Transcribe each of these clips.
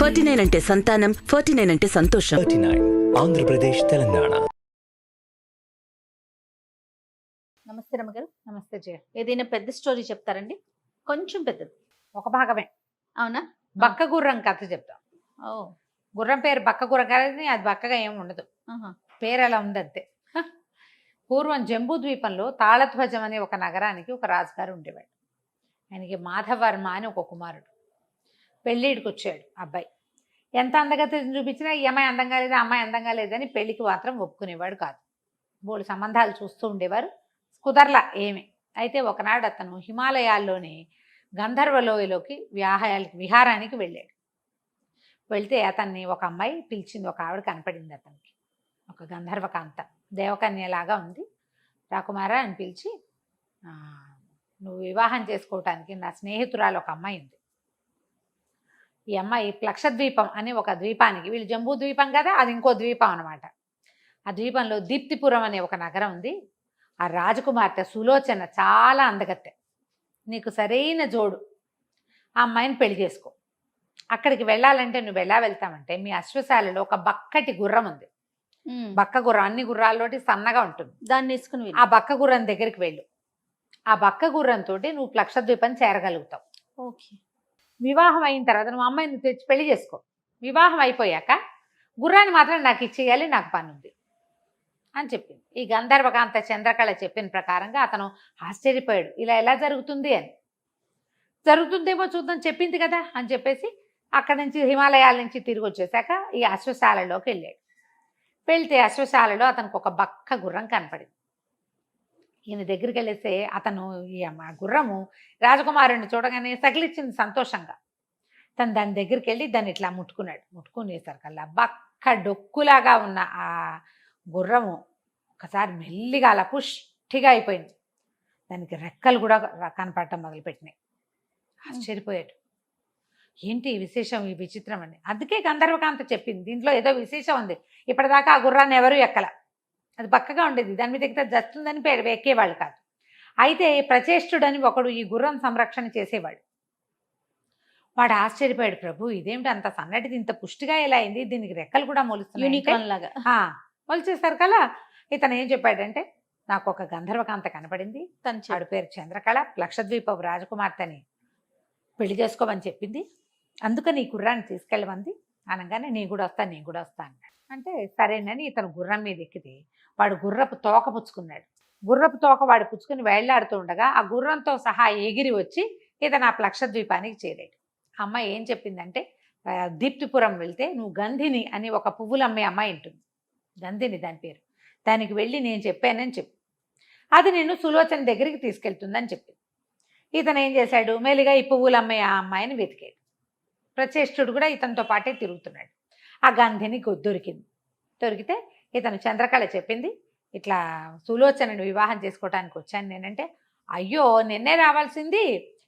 49 అంటే సంతానం, 49 అంటే సంతోషం. 39 ఆంధ్రప్రదేశ్ తెలంగాణ. నమస్తే రమ్మగారు. నమస్తే జయ. ఏదైనా పెద్ద స్టోరీ చెప్తారండి? కొంచెం పెద్దది. ఒక భాగమే అవునా? బక్క గుర్రం కథ చెప్తాం. ఓ. గుర్రం పేరు బక్క గుర్రం కానీ అది బక్కగా ఏమి ఉండదు, ఆహా. పేరు అలా ఉంది అంతే. పూర్వం జంబూ ద్వీపంలో తాళధ్వజం అనే ఒక నగరానికి ఒక రాజుగారు ఉండేవాడు. ఆయనకి మాధవర్మ అని ఒక కుమారుడు. పెళ్ళిడికి వచ్చాడు అబ్బాయి. ఎంత అందగతిని చూపించినా ఈ అమ్మాయి అందంగా లేదా, అమ్మాయి అందంగా లేదని పెళ్లికి మాత్రం ఒప్పుకునేవాడు కాదు. బోడు సంబంధాలు చూస్తూ ఉండేవారు, కుదరలా ఏమి. అయితే ఒకనాడు అతను హిమాలయాల్లోని గంధర్వలోయలోకి విహారానికి వెళ్ళాడు. వెళ్తే అతన్ని ఒక అమ్మాయి పిలిచింది. ఒక ఆవిడ కనపడింది అతనికి, ఒక గంధర్వకాంత, దేవకన్యలాగా ఉంది. రాకుమారా అని పిలిచి, నువ్వు వివాహం చేసుకోవటానికి నా స్నేహితురాలు ఒక అమ్మాయి ఉంది. ఈ అమ్మాయి లక్షద్వీపం అనే ఒక ద్వీపానికి, వీళ్ళు జంబూ ద్వీపం కదా, అది ఇంకో ద్వీపం అనమాట. ఆ ద్వీపంలో దీప్తిపురం అనే ఒక నగరం ఉంది. ఆ రాజకుమార్తె సులోచన చాలా అందగత్తె, నీకు సరైన జోడు. ఆ అమ్మాయిని పెళ్లి చేసుకో. అక్కడికి వెళ్ళాలంటే నువ్వు ఎలా వెళ్తామంటే, మీ అశ్వశాలలో ఒక బక్కటి గుర్రం ఉంది. బక్క గుర్రం అన్ని గుర్రాల్లోటి సన్నగా ఉంటుంది. దాన్ని వేసుకుని ఆ బక్క గుర్రం దగ్గరికి వెళ్ళు. ఆ బక్క గుర్రంతో నువ్వు లక్షద్వీపం చేరగలుగుతావు. ఓకే. వివాహం అయిన తర్వాత నువ్వు అమ్మాయిని తెచ్చి పెళ్లి చేసుకో. వివాహం అయిపోయాక గుర్రాన్ని మాత్రం నాకు ఇచ్చేయాలి, నాకు పని ఉంది అని చెప్పింది. ఈ గంధర్వకాంత చంద్రకళ చెప్పిన ప్రకారంగా అతను ఆశ్చర్యపోయాడు. ఇలా ఎలా జరుగుతుంది అని. జరుగుతుందేమో చూద్దాం, చెప్పింది కదా అని చెప్పేసి అక్కడి నుంచి హిమాలయాల నుంచి తిరిగి వచ్చేసాక ఈ అశ్వశాలలోకి వెళ్ళాడు. వెళ్తే అశ్వశాలలో అతనికి ఒక బక్క గుర్రం కనపడింది. ఈయన దగ్గరికి వెళ్ళేస్తే అతను ఈ గుర్రము రాజకుమారుని చూడగానే సగిలిచ్చింది సంతోషంగా. తను దాని దగ్గరికి వెళ్ళి దాన్ని ఇట్లా ముట్టుకున్నాడు. ముట్టుకునేసరికల్లా బక్క డొక్కులాగా ఉన్న ఆ గుర్రము ఒకసారి మెల్లిగా అలా పుష్టిగా అయిపోయింది. దానికి రెక్కలు కూడా కనపడటం మొదలుపెట్టినాయి. ఆశ్చర్యపోయాడు. ఏంటి ఈ విశేషం, ఈ విచిత్రం అని. అందుకే గంధర్వకాంత చెప్పింది, దీంట్లో ఏదో విశేషం ఉంది. ఇప్పటిదాకా ఆ గుర్రాన్ని ఎవరు ఎక్కల, అది బక్కగా ఉండేది, దాని మీద ఎక్కితే జస్తుందని ఎక్కేవాళ్ళు కాదు. అయితే ప్రచేష్టుడని ఒకడు ఈ గుర్రం సంరక్షణ చేసేవాడు. వాడు ఆశ్చర్యపోయాడు, ప్రభు ఇదేమిటి అంత సన్నటిది ఇంత పుష్టిగా ఎలా అయింది, దీనికి రెక్కలు కూడా యూనికార్న్ మొలిచేసరికల్లా ఇతను ఏం చెప్పాడంటే, నాకు ఒక గంధర్వకాంత కనపడింది, వాడి పేరు చంద్రకళ, లక్షద్వీప రాజకుమార్తెని పెళ్లి చేసుకోమని చెప్పింది, అందుకని ఈ గుర్రాన్ని తీసుకెళ్ళమంది అనగానే నేను కూడా వస్తాను అన్నాడు. అంటే సరేనని ఇతను గుర్రం మీద ఎక్కితే వాడు గుర్రపు తోక పుచ్చుకున్నాడు. గుర్రపు తోక వాడు పుచ్చుకుని వేళ్లాడుతూ ఉండగా ఆ గుర్రంతో సహా ఎగిరి వచ్చి ఇతను ఆ లక్షద్వీపానికి చేరాడు. అమ్మాయి ఏం చెప్పిందంటే, దీప్తిపురం వెళ్తే నువ్వు గంధిని అని ఒక పువ్వులు అమ్మే అమ్మాయి ఉంటుంది, గంధిని దాని పేరు, దానికి వెళ్ళి నేను చెప్పానని చెప్పి అది నిన్ను సులోచన దగ్గరికి తీసుకెళ్తుందని చెప్పింది. ఇతను ఏం చేశాడు, మెల్లిగా ఈ పువ్వులు అమ్మే ఆ అమ్మాయిని వెతికాడు. ప్రచేష్టుడు కూడా ఇతనితో పాటే తిరుగుతున్నాడు. ఆ గంధిని దొరికితే ఇతను చంద్రకళ చెప్పింది, ఇట్లా సులోచనను వివాహం చేసుకోవటానికి వచ్చాను నేనంటే, అయ్యో నిన్నే రావాల్సింది,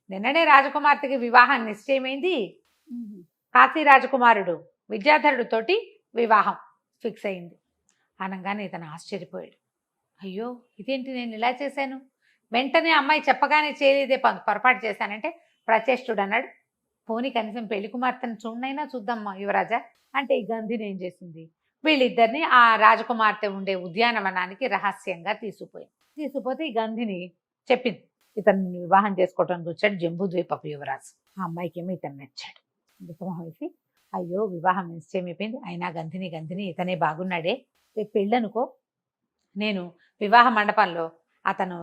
నిన్ననే రాజకుమార్తెకి వివాహం నిశ్చయమైంది, కాశీ రాజకుమారుడు విద్యాధరుడితోటి వివాహం ఫిక్స్ అయింది అనగానే ఇతను ఆశ్చర్యపోయాడు. అయ్యో ఇదేంటి, నేను ఇలా చేశాను, వెంటనే అమ్మాయి చెప్పగానే చేయలేదే పొరపాటు చేశానంటే, ప్రచేష్టుడు అన్నాడు, పోనీ కనీసం పెళ్లి కుమార్తెను చూడనైనా చూద్దామ్మా యువరాజా అంటే, ఈ గంధిని ఏం చేసింది, వీళ్ళిద్దరిని ఆ రాజకుమార్తె ఉండే ఉద్యానవనానికి రహస్యంగా తీసుకుపోతే ఈ గంధిని చెప్పింది, ఇతన్ని వివాహం చేసుకోవడానికి వచ్చాడు జంబూద్వీపపు యువరాజు. ఆ అమ్మాయికి ఏమో ఇతను నచ్చాడు. దుఃఖం వేసి, అయ్యో వివాహం నిశ్చయమైపోయింది, అయినా గంధిని ఇతనే బాగున్నాడే, రేపు పెళ్ళనుకో, నేను వివాహ మండపంలో అతను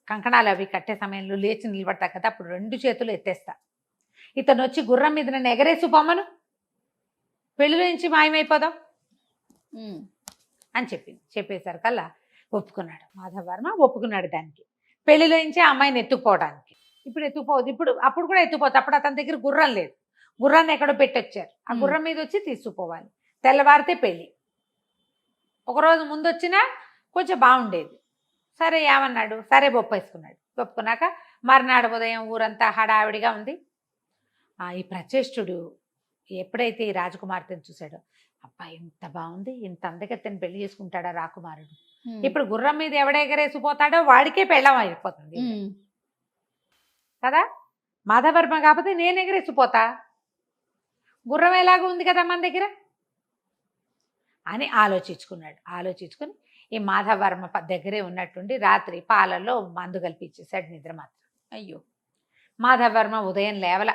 కంకణాలు అవి కట్టే సమయంలో లేచి నిలబడతా కదా, అప్పుడు 2 చేతులు ఎత్తేస్తా, ఇతను వచ్చి గుర్రం మీద నన్ను ఎగరేసి పొమ్మను, పెళ్లిలో నుంచి మాయమైపోదాం అని చెప్పింది. చెప్పేసరికల్లా ఒప్పుకున్నాడు మాధవర్మ, ఒప్పుకున్నాడు దానికి. పెళ్లిలో నుంచి ఆ అమ్మాయిని ఎత్తుకుపోవడానికి. అప్పుడు కూడా ఎత్తుకుపోతుంది. అప్పుడు అతని దగ్గర గుర్రం లేదు, గుర్రాన్ని ఎక్కడో పెట్టొచ్చారు, ఆ గుర్రం మీద వచ్చి తీసుకుపోవాలి. తెల్లవారితే పెళ్ళి. ఒకరోజు ముందు వచ్చినా కొంచెం బాగుండేది. సరే ఏమన్నాడు, సరే ఒప్పేసుకున్నాడు. ఒప్పుకున్నాక మర్నాడు ఉదయం ఊరంతా హడావిడిగా ఉంది. ఈ ప్రచేష్టుడు ఎప్పుడైతే ఈ రాజకుమార్తెను చూశాడో, అబ్బా ఇంత బాగుంది, ఇంత అందగత్తెని పెళ్లి చేసుకుంటాడా రాకుమారుడు, ఇప్పుడు గుర్రం మీద ఎవడెగరేసిపోతాడో వాడికే పెళ్ళం అయిపోతుంది కదా, మాధవర్మ కాకపోతే నేను ఎగరేసిపోతా, గుర్రం ఎలాగో ఉంది కదా మన దగ్గర అని ఆలోచించుకుని ఈ మాధవర్మ దగ్గరే ఉన్నట్టుండి రాత్రి పాలల్లో మందు కల్పించేశాడు నిద్ర మాత్రం. అయ్యో. మాధవర్మ ఉదయం లేవల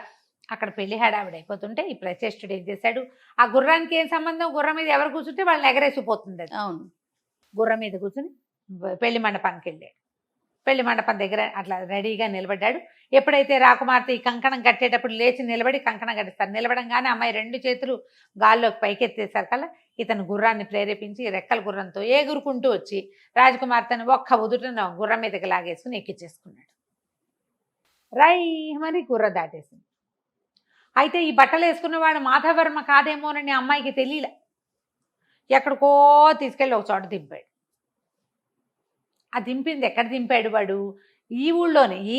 అక్కడ పెళ్లి హడావిడి అయిపోతుంటే ఈ ప్రచేష్టుడు ఏం చేశాడు, ఆ గుర్రానికి ఏం సంబంధం, గుర్రం మీద ఎవరు కూర్చుంటే వాళ్ళని ఎగరేసిపోతుంది అది. అవును. గుర్రం మీద కూర్చుని పెళ్లి మండపానికి వెళ్ళాడు. పెళ్లి మండపం దగ్గర అట్లా రెడీగా నిలబడ్డాడు. ఎప్పుడైతే రాకుమార్తె ఈ కంకణం కట్టేటప్పుడు లేచి నిలబడి కంకణం కట్టిస్తారు. నిలబడంగానే అమ్మాయి 2 చేతులు గాల్లోకి పైకెత్తేసరికల్లా ఇతను గుర్రాన్ని ప్రేరేపించి రెక్కల గుర్రంతో ఎగురుకుంటూ వచ్చి రాజకుమార్తెను ఒక్క ఉదుటన గుర్రం మీదకి లాగేసుకుని ఎక్కించేసుకున్నాడు. మరి గుర్ర దాటేసింది. అయితే ఈ బట్టలు వేసుకున్నవాడు మాధవర్మ కాదేమోనని అమ్మాయికి తెలియలే. ఎక్కడికో తీసుకెళ్ళి ఒక చోట దింపాడు. ఆ దింపింది ఎక్కడ దింపాడు వాడు, ఈ ఊళ్ళోనే, ఈ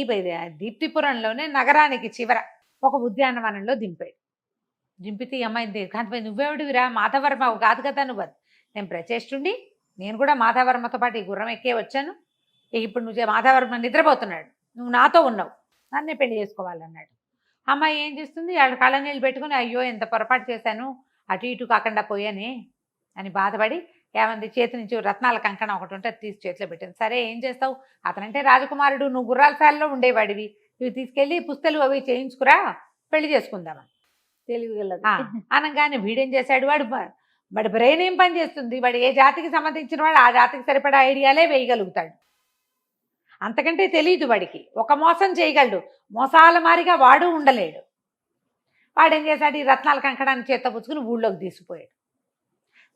దీప్తిపురంలోనే నగరానికి చివర ఒక ఉద్యానవనంలో దింపాడు. దింపితే ఈ అమ్మాయి దీర్ఘాంతపోయి, నువ్వేవిడివిరా, మాధవర్మ కాదు కదా నువ్వు. నేను ప్రచేష్టుండి, నేను కూడా మాధవర్మతో పాటు ఈ గుర్రం ఎక్కే వచ్చాను. ఇప్పుడు నువ్వు మాధవర్మ నిద్రపోతున్నాడు, నువ్వు నాతో ఉన్నావు, నన్నే పెళ్లి చేసుకోవాలన్నాడు. అమ్మాయి ఏం చేస్తుంది, ఆడ కళ్ళ నీళ్ళు పెట్టుకుని అయ్యో ఎంత పొరపాటు చేశాను, అటు ఇటు కాకుండా పోయానే అని బాధపడి ఏమంది చేతి నుంచి రత్నాల కంకణం ఒకటి ఉంటే తీసి చేతిలో పెట్టింది. సరే ఏం చేస్తావు, అతనంటే రాజకుమారుడు, నువ్వు గుర్రాల శాలలో ఉండేవాడివి, ఇవి తీసుకెళ్ళి పుస్తలు అవి చేయించుకురా, పెళ్లి చేసుకుందామని తెలివిగలదు. అనగానే వీడేం చేశాడు, వాడి బ్రెయిన్ ఏం పని చేస్తుంది, వాడు ఏ జాతికి సంబంధించిన వాడు ఆ జాతికి సరిపడా ఐడియాలే వేయగలుగుతాడు, అంతకంటే తెలియదు వాడికి. ఒక మోసం చేయగలడు, మోసాల మారిగా వాడు ఉండలేడు. వాడేం చేశాడు, ఈ రత్నాల కంకణాన్ని చేత్తో పుచ్చుకుని ఊళ్ళోకి తీసుకుపోయాడు.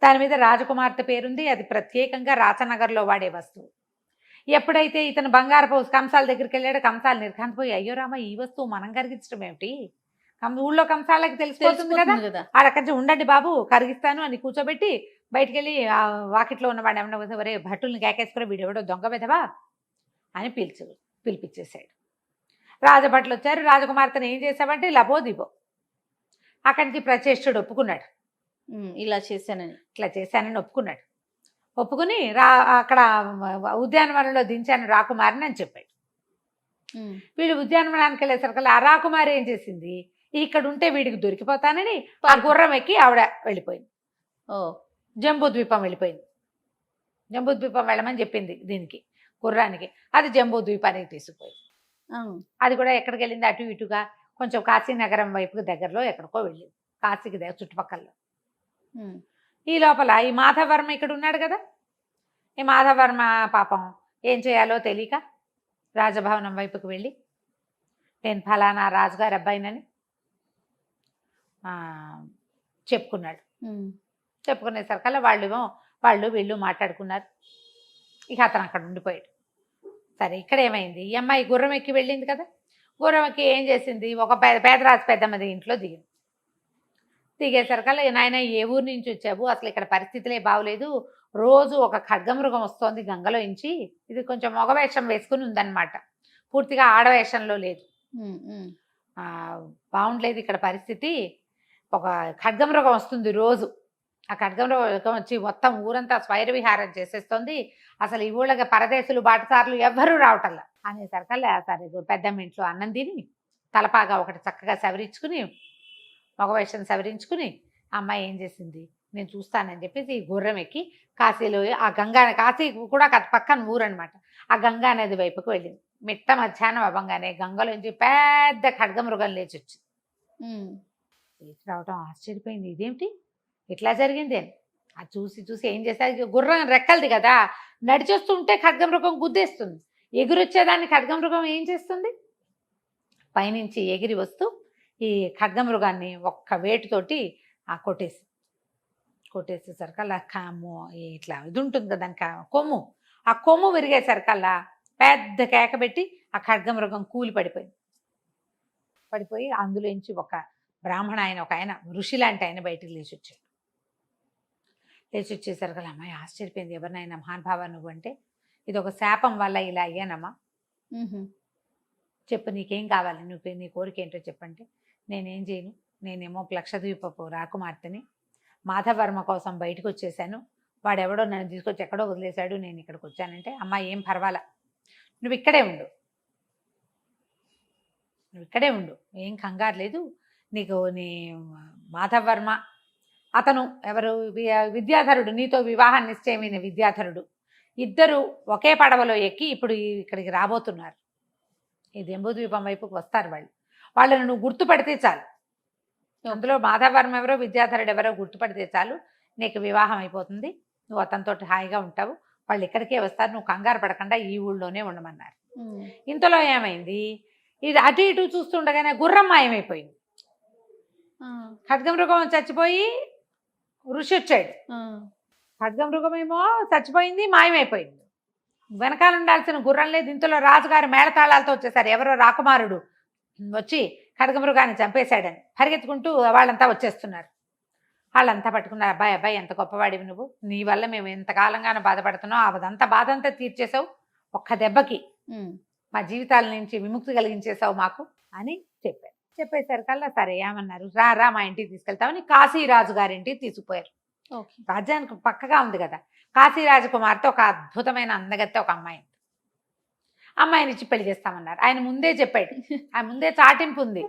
దాని మీద రాజకుమార్తె పేరుంది, అది ప్రత్యేకంగా రాచనగర్లో వాడే వస్తువు. ఎప్పుడైతే ఇతను బంగారపు కంసాల దగ్గరికి వెళ్ళాడు, కంసాలు నిర్ఘాంతపోయి, అయ్యో రామ ఈ వస్తువు మనం కరిగించడం ఏమిటి, ఊళ్ళో కంసాలకి తెలిసిపోతుంది కదా, ఆడక్కడి ఉండండి బాబు కరిగిస్తాను అని కూర్చోబెట్టి బయటికి వెళ్ళి వాకిట్లో ఉన్నవాడు ఏమన్నా వరే భట్టుల్ని కేకేసుకుని వీడెవడో దొంగ విధవా అని పిలిపించేశాడు. రాజభట్లు వచ్చారు. రాజకుమార్తెను ఏం చేశావంటే లబో దిబో. అక్కడి నుంచి ప్రచేష్టుడు ఒప్పుకున్నాడు, ఇలా చేశానని ఒప్పుకున్నాడు. ఒప్పుకుని అక్కడ ఉద్యానవనంలో దించాను రాకుమారిని అని చెప్పాడు. వీడు ఉద్యానవనానికి వెళ్ళేసరికి ఆ రాకుమారి ఏం చేసింది, ఇక్కడ ఉంటే వీడికి దొరికిపోతానని ఆ గుర్రం ఎక్కి ఆవిడ వెళ్ళిపోయింది. జంబూద్వీపం వెళ్ళిపోయింది. జంబూద్వీపం వెళ్ళమని చెప్పింది దీనికి, గుర్రానికి. అది జంబూద్వీపానికి తీసుకుపోయింది. అది కూడా ఎక్కడికి వెళ్ళింది, అటు ఇటుగా కొంచెం కాశీనగరం వైపుకి దగ్గరలో ఎక్కడికో వెళ్ళింది, కాశీకి దగ్గర చుట్టుపక్కల. ఈ లోపల ఈ మాధవర్మ ఇక్కడ ఉన్నాడు కదా, ఈ మాధవర్మ పాపం ఏం చేయాలో తెలియక రాజభవనం వైపుకి వెళ్ళి నేను ఫలానా రాజుగారి అబ్బాయినని చెప్పుకున్నాడు. చెప్పుకునేసరికల్లా వాళ్ళు వీళ్ళు మాట్లాడుకున్నారు. ఇక అతను అక్కడ ఉండిపోయాడు. సరే ఇక్కడ ఏమైంది, ఈ అమ్మాయి గుర్రం ఎక్కి వెళ్ళింది కదా, గుర్రం ఎక్కి ఏం చేసింది, ఒక పేదరాజు పెద్దమ్మది ఇంట్లో దిగేసరికల్లా నాయన ఏ ఊరు నుంచి వచ్చావు, అసలు ఇక్కడ పరిస్థితులే బాగోలేదు, రోజు ఒక ఖడ్గమృగం వస్తోంది గంగలో ఇంచి, ఇది కొంచెం మగవేషం వేసుకుని ఉందన్నమాట, పూర్తిగా ఆడవేషంలో లేదు, బాగుండలేదు ఇక్కడ పరిస్థితి, ఒక ఖడ్గమృగం వస్తుంది రోజు, ఆ ఖడ్గమృగం వచ్చి మొత్తం ఊరంతా స్వైర విహారం చేసేస్తుంది, అసలు ఈ ఊళ్ళకి పరదేశులు బాటసార్లు ఎవ్వరూ రావటల్లా అనేసరికల్లా సరే పెద్దమ్మ ఇంట్లో అన్నం తిని తలపాగా ఒకటి చక్కగా సవరించుకుని మగవేషం సవరించుకుని అమ్మాయి ఏం చేసింది, నేను చూస్తానని చెప్పేసి ఈ గుర్రం ఎక్కి కాశీలో ఆ కాశీ కూడా పక్కన ఊరనమాట, ఆ గంగా నది వైపుకు వెళ్ళింది. మిట్ట మధ్యాహ్నం అవ్వగానే గంగలోంచి పెద్ద ఖడ్గమృగం లేచి రావటం ఆశ్చర్యపోయింది, ఇదేమిటి ఇట్లా జరిగింది అని. అది చూసి ఏం చేస్తారు, గుర్రం రెక్కలది కదా, నడిచొస్తుంటే ఖడ్గమృగం గుద్దేస్తుంది, ఎగురొచ్చేదాన్ని ఖడ్గమృగం ఏం చేస్తుంది, పైనుంచి ఎగిరి వస్తూ ఈ ఖడ్గమృగాన్ని ఒక్క వేటుతోటి కొట్టేసేసరికల్లా ఇట్లా ఇది ఉంటుంది కదా దానికి కొమ్ము, ఆ కొమ్ము విరిగేసరికల్లా పెద్ద కేక పెట్టి ఆ ఖడ్గమృగం కూలి పడిపోయి అందులోంచి ఒక బ్రాహ్మణ ఆయన, ఒక ఆయన ఋషి లాంటి ఆయన బయటికి లేచి వచ్చేసరికల్లా అమ్మాయి ఆశ్చర్యపోయింది, ఎవరినైనా మహానుభావ నువ్వు అంటే, ఇది ఒక శాపం వల్ల ఇలా అయ్యానమ్మా, చెప్పు నీకేం కావాలి, నీ కోరిక ఏంటో చెప్పంటే, నేనేం చేయను, నేనేమో లక్షద్వీపపు రాకుమార్తెని, మాధవర్మ కోసం బయటకు వచ్చేసాను, వాడెవడో నన్ను తీసుకొచ్చి ఎక్కడో వదిలేశాడు, నేను ఇక్కడికి వచ్చానంటే, అమ్మ ఏం పర్వాలా, నువ్వు ఇక్కడే ఉండు, ఏం కంగారు లేదు, నీకు మాధవర్మ, అతను ఎవరు విద్యాధరుడు, నీతో వివాహ నిశ్చయమైన విద్యాధరుడు, ఇద్దరు ఒకే పడవలో ఎక్కి ఇప్పుడు ఇక్కడికి రాబోతున్నారు. ఈ జంబూద్వీపం వైపుకి వస్తారు వాళ్ళు. వాళ్ళని నువ్వు గుర్తుపడితే చాలు, అందులో మాధవర్మ ఎవరో విద్యాధరుడు ఎవరో గుర్తుపడితే చాలు, నీకు వివాహం అయిపోతుంది, నువ్వు అతనితో హాయిగా ఉంటావు. వాళ్ళు ఇక్కడికే వస్తారు, నువ్వు కంగారు పడకుండా ఈ ఊళ్ళోనే ఉండమన్నారు. ఇంతలో ఏమైంది, ఇది అటు ఇటు చూస్తుండగానే గుర్రం మాయమైపోయింది. ఖడ్గమృగం చచ్చిపోయి ఋషి వచ్చాడు. ఖడ్గమృగమేమో చచ్చిపోయింది, మాయమైపోయింది. వెనకాల ఉండాల్సిన గుర్రం లేదు. ఇంతలో రాజుగారు మేళతాళాలతో వచ్చేసారు. ఎవరో రాకుమారుడు వచ్చి ఖడ్గమృగాన్ని చంపేశాడని పరిగెత్తుకుంటూ వాళ్ళంతా వచ్చేస్తున్నారు. వాళ్ళంతా పట్టుకున్నారు. అబ్బాయి అబ్బాయి ఎంత గొప్పవాడివి నువ్వు, నీ వల్ల మేము ఎంతకాలంగానో బాధపడుతున్నావు, అదంతా బాధ అంతా తీర్చేసావు, ఒక్క దెబ్బకి మా జీవితాల నుంచి విముక్తి కలిగించేసావు మాకు అని చెప్పారు. చెప్పేసరికల్లా సరే ఏమన్నారు, రా మా ఇంటికి తీసుకెళ్తామని కాశీరాజు గారింటికి తీసుకుపోయారు. రాజ్యానికి పక్కగా ఉంది కదా. కాశీరాజు కుమార్తె ఒక అద్భుతమైన అందగత్తె ఒక అమ్మాయిని ఇచ్చి పెళ్లి చేస్తామన్నారు. ఆయన ముందే చెప్పాడు, ఆయన ముందే చాటింపు ఉంది.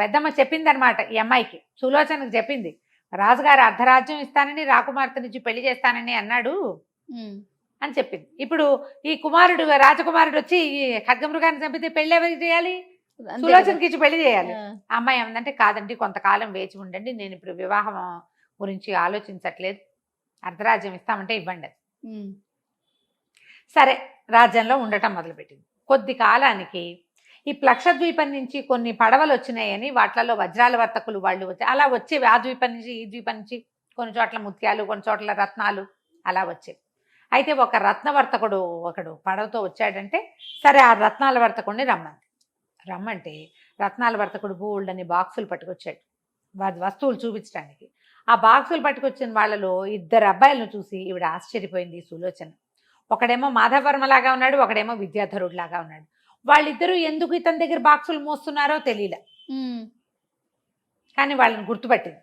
పెద్దమ్మ చెప్పింది అనమాట, ఈ అమ్మాయికి సులోచనకు చెప్పింది, రాజుగారు అర్ధరాజ్యం ఇస్తానని రాకుమార్తెనిచ్చి పెళ్లి చేస్తానని అన్నాడు అని చెప్పింది. ఇప్పుడు ఈ కుమారుడు రాజకుమారుడు వచ్చి ఈ ఖడ్గమృగాన్ని చంపితే పెళ్లి ఎవరికి చేయాలి, సులోచనకి ఇచ్చి పెళ్లి చేయాలి. ఆ అమ్మాయి ఏమందంటే, కాదండి కొంతకాలం వేచి ఉండండి, నేను ఇప్పుడు వివాహం గురించి ఆలోచించట్లేదు, అర్ధరాజ్యం ఇస్తామంటే ఇవ్వండి. సరే రాజ్యంలో ఉండటం మొదలుపెట్టింది. కొద్ది కాలానికి ఈ ప్లక్షద్వీపం నుంచి కొన్ని పడవలు వచ్చినాయని, వాటిలలో వజ్రాల వర్తకులు వాళ్ళు వచ్చి అలా వచ్చేవి. ఆ ద్వీపం నుంచి ఈ ద్వీపం నుంచి కొన్ని చోట్ల ముత్యాలు, కొన్ని చోట్ల రత్నాలు అలా వచ్చేవి. అయితే ఒక రత్నవర్తకుడు ఒకడు పడవతో వచ్చాడంటే సరే ఆ రత్నాల వర్తకుడిని రమ్మంటే రత్నాల వర్తకుడు బోల్డని బాక్సులు పట్టుకొచ్చాడు వస్తువులు చూపించడానికి. ఆ బాక్సులు పట్టుకొచ్చిన వాళ్ళలో ఇద్దరు అబ్బాయిలను చూసి ఈవిడ ఆశ్చర్యపోయింది సులోచన. ఒకడేమో మాధవర్మలాగా ఉన్నాడు, ఒకడేమో విద్యాధరుడు లాగా ఉన్నాడు. వాళ్ళిద్దరూ ఎందుకు ఇతని దగ్గర బాక్సులు మోస్తున్నారో తెలియలే, కానీ వాళ్ళని గుర్తుపట్టింది.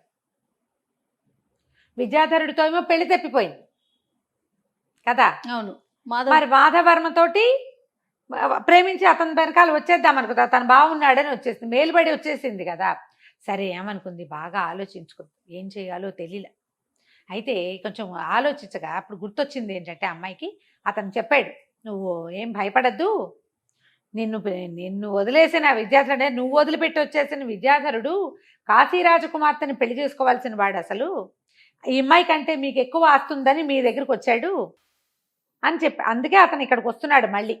విద్యాధరుడితో ఏమో పెళ్లి తప్పిపోయింది కదా. అవును. మరి మాధవర్మతోటి ప్రేమించి అతని వెనకాల వచ్చేద్దాం అనుకుందా, తను బాగున్నాడని వచ్చేసింది, మేలుబడి వచ్చేసింది కదా. సరే ఏమనుకుంది, బాగా ఆలోచించుకుంది, ఏం చేయాలో తెలియలే. అయితే కొంచెం ఆలోచించగా అప్పుడు గుర్తొచ్చింది ఏంటంటే అమ్మాయికి, అతను చెప్పాడు, నువ్వు ఏం భయపడద్దు, నిన్ను వదిలేసిన విద్యాధరుడే, నువ్వు వదిలిపెట్టి వచ్చేసిన విద్యాధరుడు కాశీరాజు కుమార్తెని పెళ్లి చేసుకోవాల్సిన వాడు, అసలు ఈ అమ్మాయి కంటే మీకు ఎక్కువ ఆస్తుందని మీ దగ్గరకు వచ్చాడు అని చెప్పి, అందుకే అతను ఇక్కడికి వస్తున్నాడు మళ్ళీ.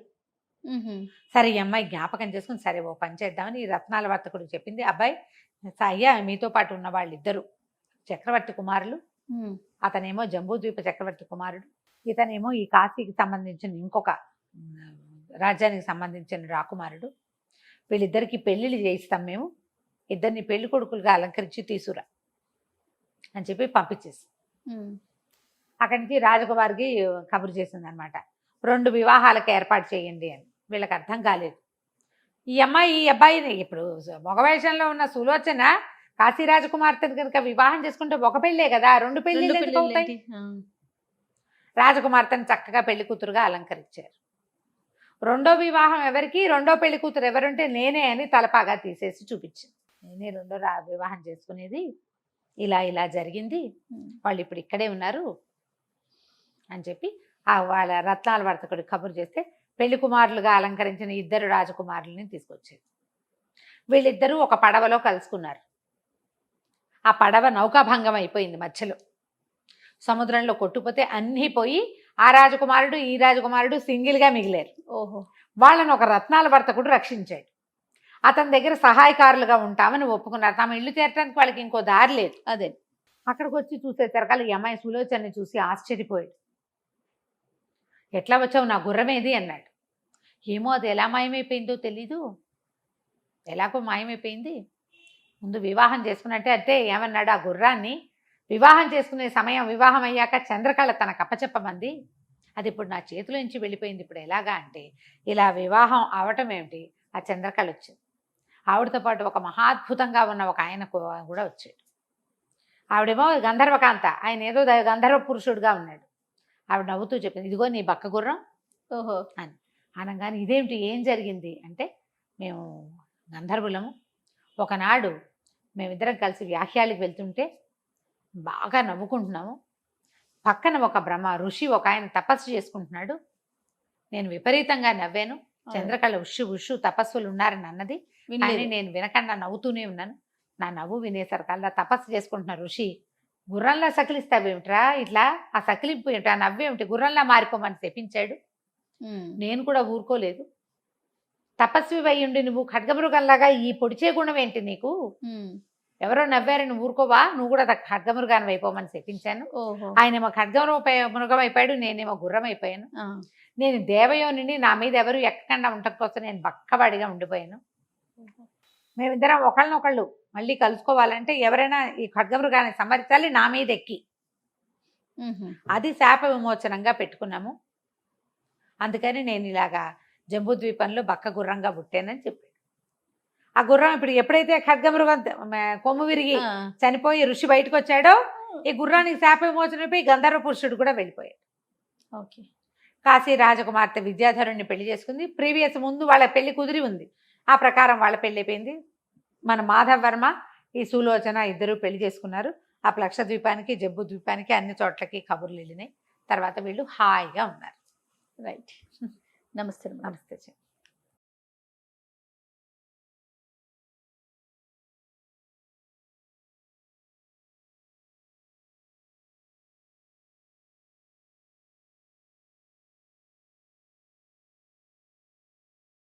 సరే ఈ అమ్మాయి జ్ఞాపకం చేసుకుని సరే ఓ పని చేద్దామని ఈ రత్నాల వర్తకుడికి చెప్పింది. అబ్బాయి అయ్యా, మీతో పాటు ఉన్న వాళ్ళిద్దరు చక్రవర్తి కుమారులు, అతనేమో జంబూద్వీప చక్రవర్తి కుమారుడు, ఇతనేమో ఈ కాశీకి సంబంధించిన ఇంకొక రాజ్యానికి సంబంధించిన రాకుమారుడు. వీళ్ళిద్దరికి పెళ్లిళ్ళు చేయిస్తాం మేము, ఇద్దరిని పెళ్లి కొడుకులుగా అలంకరించి తీసుకురా అని చెప్పి పంపించేసి అక్కడి నుంచి రాజకుమారికి కబురు చేసింది అనమాట, 2 వివాహాలకు ఏర్పాటు చేయండి అని. వీళ్ళకి అర్థం కాలేదు. ఈ అబ్బాయిని ఇప్పుడు మగవేషంలో ఉన్న సులోచన కాశీరాజ కుమార్తెను కనుక వివాహం చేసుకుంటే ఒక పెళ్ళే కదా, 2 పెళ్లిళ్ళు ఎందుకు అవుతాయి? రాజకుమార్తెను చక్కగా పెళ్లి కూతురుగా అలంకరించారు. రెండో వివాహం ఎవరికి, రెండో పెళ్లి కూతురు ఎవరుంటే నేనే అని తలపాగా తీసేసి చూపించింది. నేనే రెండో వివాహం చేసుకునేది, ఇలా జరిగింది, వాళ్ళు ఇప్పుడు ఇక్కడే ఉన్నారు అని చెప్పి వాళ్ళ రత్నాల వర్తకుడికి కబురు చేస్తే పెళ్లి కుమారులుగా అలంకరించిన 2 రాజకుమారులని తీసుకొచ్చారు. వీళ్ళిద్దరూ ఒక పడవలో కలుసుకున్నారు. ఆ పడవ నౌకాభంగం అయిపోయింది, మధ్యలో సముద్రంలో కొట్టుపోతే అన్నీ పోయి ఆ రాజకుమారుడు ఈ రాజకుమారుడు సింగిల్గా మిగిలారు. వాళ్ళని ఒక రత్నాల వర్తకుడు రక్షించాడు. అతని దగ్గర సహాయకారులుగా ఉంటామని ఒప్పుకున్నారు. తమ ఇల్లు చేరడానికి వాళ్ళకి ఇంకో దారి లేదు. అదే అక్కడికి వచ్చి చూసేసరికి ఈ అమ్మాయి సులోచనని చూసి ఆశ్చర్యపోయాడు. ఎట్లా వచ్చావు, నా గుర్రమేది అన్నాడు. ఏమో అది ఎలా మాయమైపోయిందో తెలీదు, ఎలాగో మాయమైపోయింది. ముందు వివాహం చేసుకున్నట్టే అంటే ఏమన్నాడు, ఆ గుర్రాన్ని వివాహం చేసుకునే సమయం, వివాహం అయ్యాక చంద్రకళ తనకు అప్పచెప్పమంది, అది ఇప్పుడు నా చేతిలో నుంచి వెళ్ళిపోయింది, ఇప్పుడు ఎలాగా అంటే ఇలా వివాహం అవటం ఏమిటి, ఆ చంద్రకళ వచ్చింది. ఆవిడతో పాటు ఒక మహాద్భుతంగా ఉన్న ఒక ఆయన కూడా వచ్చాడు. ఆవిడేమో గంధర్వకాంత, ఆయన ఏదో గంధర్వ పురుషుడుగా ఉన్నాడు. ఆవిడ నవ్వుతూ చెప్పింది, ఇదిగో నీ బక్క గుర్రం అని అనగానే, ఇదేమిటి ఏం జరిగింది అంటే, మేము గంధర్వులము, ఒకనాడు మేమిద్దరం కలిసి వ్యాఖ్యాలకు వెళ్తుంటే బాగా నవ్వుకుంటున్నాము. పక్కన ఒక ఋషి ఒక ఆయన తపస్సు చేసుకుంటున్నాడు. నేను విపరీతంగా నవ్వాను. చంద్రకళ ఉషు తపస్సులు ఉన్నారని అన్నది, కానీ నేను వినకుండా నవ్వుతూనే ఉన్నాను. నా నవ్వు వినేసరికల్లా తపస్సు చేసుకుంటున్న ఋషి గుర్రంలా సకిలిస్తావేమిట్రా, ఇట్లా ఆ సకిలింపు ఏమిటి, ఆ నవ్వేమిటి, గుర్రంలా మారిపోమని తెప్పించాడు. నేను కూడా ఊరుకోలేదు. తపస్వి అయ్యుండి నువ్వు ఖడ్గమృగంలాగా ఈ పొడిచే గుణం ఏంటి నీకు, ఎవరో నవ్వారు నువ్వు ఊరుకోవా, నువ్వు కూడా ఖడ్గమృగాన్ని అయిపోమని చెప్పించాను. ఆయనేమో మృగం అయిపోయాడు, నేనేమో గుర్రం అయిపోయాను. నేను దేవయోనిని, నా మీద ఎవరు ఎక్కకుండా ఉండటం కోసం నేను బక్కవాడిగా ఉండిపోయాను. మేమిద్దరం ఒకళ్ళనొకళ్ళు మళ్ళీ కలుసుకోవాలంటే ఎవరైనా ఈ ఖడ్గమృగాన్ని సంహరించాలి నా మీద ఎక్కి. అది శాప విమోచనంగా పెట్టుకున్నాము. అందుకని నేను ఇలాగా జంబూద్వీపంలో బక్క గుర్రంగా పుట్టానని చెప్పాడు. ఆ గుర్రం ఇప్పుడు ఎప్పుడైతే ఖడ్గమృగం కొమ్ము విరిగి చనిపోయి ఋషి బయటకు వచ్చాడో, ఈ గుర్రానికి శాప విమోచనపై గంధర్వ పురుషుడు కూడా వెళ్ళిపోయాడు. ఓకే. కాశీ రాజకుమార్తె విద్యాధరుణ్ణి పెళ్లి చేసుకుంది. ప్రీవియస్ ముందు వాళ్ళ పెళ్లి కుదిరి ఉంది. ఆ ప్రకారం వాళ్ళ పెళ్లి అయిపోయింది. మన మాధవ్ వర్మ, ఈ సులోచన ఇద్దరు పెళ్లి చేసుకున్నారు. ఆ లక్షద్వీపానికి, జంబూద్వీపానికి అన్ని చోట్లకి కబుర్లు వెళ్ళినాయి. తర్వాత వీళ్ళు హాయిగా ఉన్నారు. రైట్. నమస్తే. నమస్తే.